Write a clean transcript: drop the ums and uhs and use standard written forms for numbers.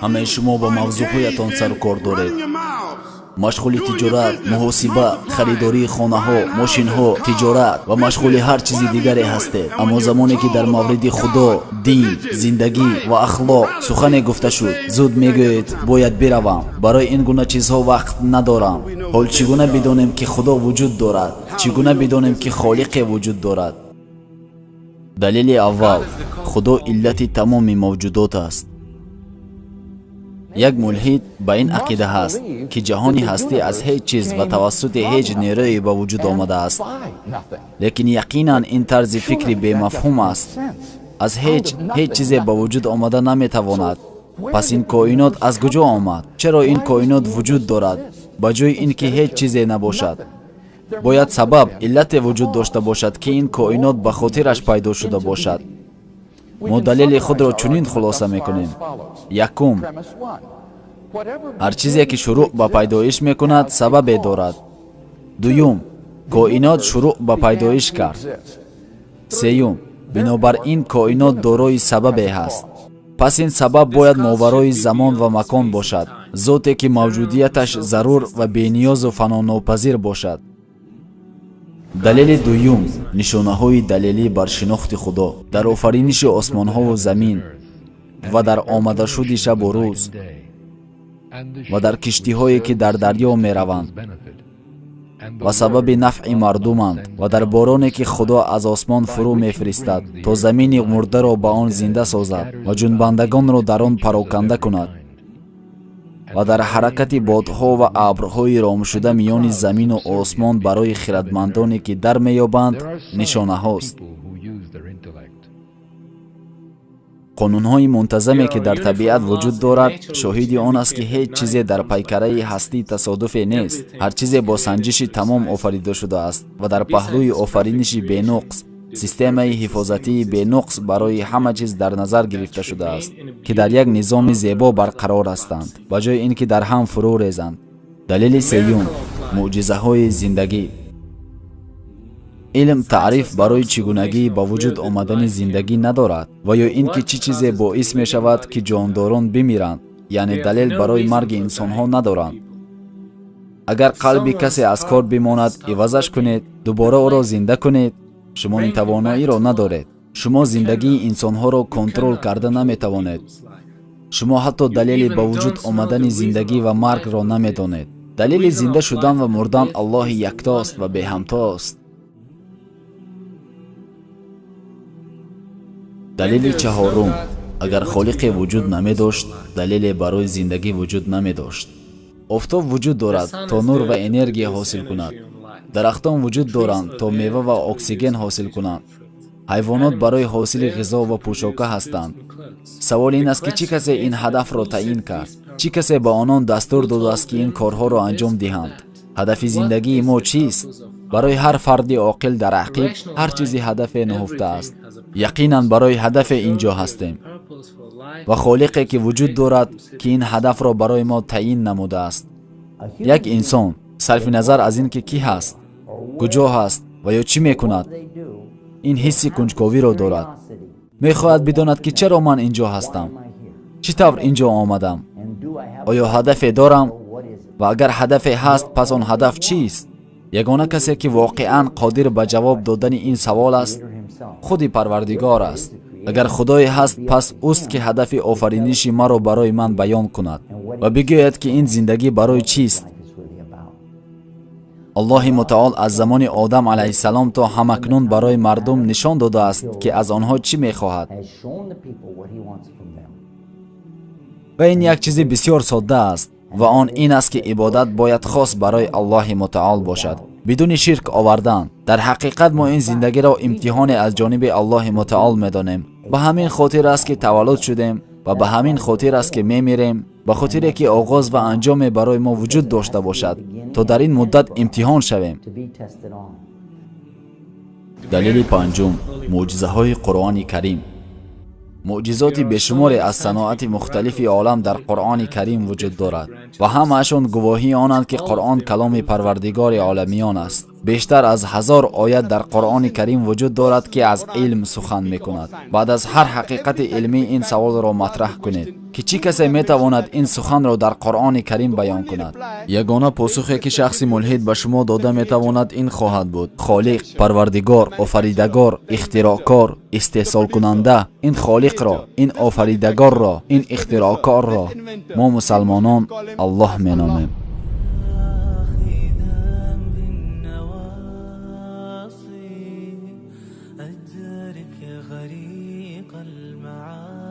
همه شما با موضوعهایتان سر و کار دارید. مشغول تجارت، محاسبه، خریداری خانه ها، ماشین ها، تجارت و مشغول هر چیز دیگری هستید. اما زمانی که در مورد خدا، دین، زندگی و اخلاق سخن گفته شد، زود میگویید باید بروم. برای این گونه چیزها وقت ندارم. حال چگونه بدانیم که خدا وجود دارد؟ چگونه بدانیم که خالق وجود دارد؟ دلیل اول، خدا علت تمام موجودات است. یک ملحد به این عقیده هست که جهان هستی از هیچ چیز و توسط هیچ نیرویی به وجود آمده است. لیکن یقینا این طرز فکری بی مفهوم است. از هیچ چیز به وجود آمده نمیتواند. پس این کائنات از کجا آمد؟ چرا این کائنات وجود دارد به جای اینکه هیچ چیزی نباشد؟ باید سبب، علت وجود داشته باشد که این کائنات به خاطرش پیدا شده باشد. ما دلیل خود را چنین خلاصه میکنیم. یکم، هر چیزی که شروع به پیدایش میکند سبب دارد. دوم، کائنات شروع به پیدایش کرد. سیوم، بنابراین کائنات دارای سببی هست. پس این سبب باید ماورای زمان و مکان باشد، ذاتی که موجودیتش ضرور و بی‌نیاز و فناناپذیر باشد. دلیل دوم، نشانه‌های دلیلی بر شناخت خدا در آفرینش آسمان‌ها و زمین و در آمده شد شب و روز و در کشتی‌هایی که در دریا می‌روند و سبب نفع مردمند و در بارانی که خدا از آسمان فرو می‌فرستد تا زمین مرده را به آن زنده سازد و جنبندگان را در آن پراکنده کند و در حرکت بادها و ابرهای رام شده میان زمین و آسمان برای خردمندانی که در میابند نشانه هاست. قانونهای منتظمی که در طبیعت وجود دارد شاهد آن است که هیچ چیزی در پیکره هستی تصادفی نیست. هر چیزی با سنجش تمام آفریده شده است و در پهلوی آفرینش بی‌نقص سیستم حفاظتی بی‌نقص برای همه چیز در نظر گرفته شده است که در یک نظام زیبا برقرار هستند به جای اینکه در هم فرو ریزند. دلیل سوم، معجزه های زندگی. علم تعریف برای چگونگی با وجود آمدن زندگی ندارد و یا اینکه چه چیزی باعث می شود که جانداران بمیرند، یعنی دلیل برای مرگ انسان ها ندارند. اگر قلب کسی از کار بماند عوضش کنید، دوباره او را زنده کنید. شما این توانایی را ندارید. شما زندگی انسان ها را کنترل کرده نمی توانید. شما حتی دلیل با وجود آمدن زندگی و مرگ را نمی دانید. دلیل زنده شدن و مردن الله یکتاست و به همتاست. دلیل چهارم، اگر خالق وجود نمی داشت دلیل برای زندگی وجود نمی داشت. آفتاب وجود دارد تا نور و انرژی حاصل کند. درختان وجود دارند تا میوه و اکسیژن حاصل کنند. حیوانات برای حاصل غذا و پوشاک هستند. سوال این است که چه کسی این هدف را تعیین کرد؟ چه کسی به آنان دستور داده است که این کارها را انجام دهند؟ هدف زندگی ما چیست؟ برای هر فرد عاقل در حقیقت هر چیزی هدف نهفته است. یقینا برای هدف اینجا هستیم و خالقی که وجود دارد که این هدف را برای ما تعیین نموده است. یک انسان صرف نظر از این که کی هست، کجا هست و یا چی میکند، این حس کنجکاوی را دارد. میخواهد بداند که چرا من اینجا هستم، چطور اینجا آمدم، آیا هدفی دارم و اگر هدفی هست پس آن هدف چیست؟ یگانه کسی که واقعا قادر به جواب دادن این سوال است خود پروردگار است. اگر خدای هست پس اوست که هدف آفرینش ما را برای من بیان کند و بگوید که این زندگی برای چیست. الله متعال از زمان آدم علیه السلام تا همکنون برای مردم نشان داده است که از آنها چی میخواهد و این یک چیز بسیار ساده است و آن این است که عبادت باید خاص برای الله متعال باشد بدون شرک آوردن. در حقیقت ما این زندگی را امتحان از جانب الله متعال میدانیم. به همین خاطر است که تولد شدیم و به همین خاطر است که میمیریم، به خاطر که آغاز و انجام برای ما وجود داشته باشد تا در این مدت امتحان شویم. دلیل پنجم، معجزه های قرآن کریم. معجزات بیشمار از صناعت مختلف عالم در قرآن کریم وجود دارد و همه‌شان گواهی آنند که قرآن کلام پروردگار عالمیان است. بیشتر از 1000 آیت در قرآن کریم وجود دارد که از علم سخن می کند. بعد از هر حقیقت علمی این سوال را مطرح کنید: که چی کسی میتواند این سخن را در قرآن کریم بیان کند؟ یگانه پاسخی که شخص ملحد به شما داده میتواند این خواهد بود: خالق، پروردگار، آفریدگار، اختراعکار، استحصال کننده. این خالق را، این آفریدگار را، این اختراعکار را ما مسلمانان الله مینامیم. أدرك غريق المعاني